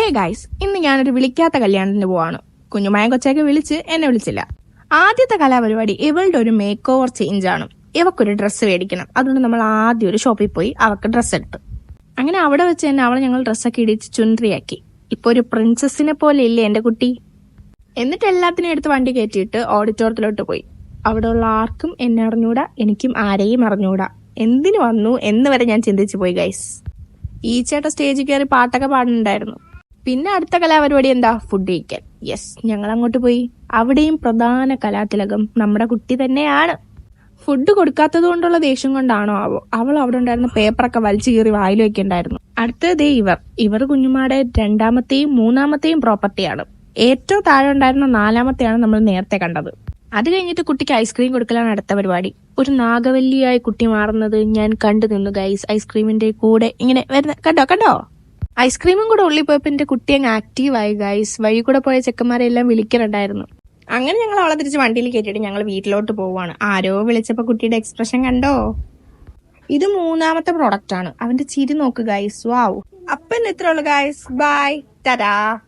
Guys, ഇന്ന് ഞാനൊരു വിളിക്കാത്ത കല്യാണത്തിന് പോവാണ്. കുഞ്ഞുമായ കൊച്ചൊക്കെ വിളിച്ച് എന്നെ വിളിച്ചില്ല. ആദ്യത്തെ കലാപരിപാടി ഇവളുടെ ഒരു മേക്ക് ഓവർ ചേഞ്ച് ആണ്. ഇവക്കൊരു ഡ്രസ്സ് മേടിക്കണം. അതുകൊണ്ട് നമ്മൾ ആദ്യം ഒരു ഷോപ്പിൽ പോയി അവൾക്ക് ഡ്രസ്സ് എടുത്തു. അങ്ങനെ അവിടെ വെച്ച് തന്നെ അവളെ ഞങ്ങൾ ഡ്രസ്സൊക്കെ ഇടിച്ച് ചുൻട്രിയാക്കി. ഇപ്പൊ ഒരു പ്രിൻസസിനെ പോലെ ഇല്ലേ എന്റെ കുട്ടി. എന്നിട്ട് എല്ലാത്തിനും എടുത്ത് വണ്ടി കയറ്റിയിട്ട് ഓഡിറ്റോറിയത്തിലോട്ട് പോയി. അവിടെ ഉള്ള ആർക്കും എന്നെ അറിഞ്ഞൂടാ, എനിക്കും ആരെയും അറിഞ്ഞൂടാ. എന്തിനു വന്നു എന്ന് വരെ ഞാൻ ചിന്തിച്ചു പോയി ഗൈസ്. ഈ ചേട്ടൻ സ്റ്റേജിൽ കയറി പാട്ടൊക്കെ പാടുന്നുണ്ടായിരുന്നു. പിന്നെ അടുത്ത കലാപരിപാടി എന്താ? ഫുഡ് കഴിക്കാൻ. യെസ്, ഞങ്ങൾ അങ്ങോട്ട് പോയി. അവിടെയും പ്രധാന കലാതിലകം നമ്മുടെ കുട്ടി തന്നെയാണ്. ഫുഡ് കൊടുക്കാത്തത് കൊണ്ടുള്ള ദേഷ്യം കൊണ്ടാണോ ആവോ, അവൾ അവിടെ ഉണ്ടായിരുന്ന പേപ്പറൊക്കെ വലിച്ചു കീറി വായിൽ വെക്കുണ്ടായിരുന്നു. അടുത്തതേ ഇവർ കുഞ്ഞുമാടെ രണ്ടാമത്തെയും മൂന്നാമത്തെയും പ്രോപ്പർട്ടിയാണ്. ഏറ്റവും താഴെ ഉണ്ടായിരുന്ന നാലാമത്തെയാണ് നമ്മൾ നേരത്തെ കണ്ടത്. അത് കഴിഞ്ഞിട്ട് കുട്ടിക്ക് ഐസ്ക്രീം കൊടുക്കലാണ് അടുത്ത പരിപാടി. ഒരു നാഗവല്ലിയായി കുട്ടി മാറുന്നത് ഞാൻ കണ്ടു നിന്നു ഗൈസ്. ഐസ്ക്രീമിന്റെ കൂടെ ഇങ്ങനെ വരുന്ന കണ്ടോ ഐസ്ക്രീമും കൂടെ ഉള്ളിൽ പോയപ്പോ എന്റെ കുട്ടി അങ്ങ് ആക്റ്റീവായി ഗൈസ്. വഴി കൂടെ പോയ ചെക്കന്മാരെല്ലാം വിളിക്കുന്നുണ്ടായിരുന്നു. അങ്ങനെ ഞങ്ങൾ അവളെ തിരിച്ച് വണ്ടിയിൽ കയറ്റിയിട്ട് ഞങ്ങൾ വീട്ടിലോട്ട് പോവാണ്. ആരോ വിളിച്ചപ്പോ കുട്ടിയുടെ എക്സ്പ്രഷൻ കണ്ടോ? ഇത് മൂന്നാമത്തെ പ്രൊഡക്റ്റ് ആണ്. അവന്റെ ചിരി നോക്ക് ഗൈസ്. വാവ്. അപ്പം ഇത്രയുള്ളൂ ഗൈസ്. ബൈ, ടാറ്റാ.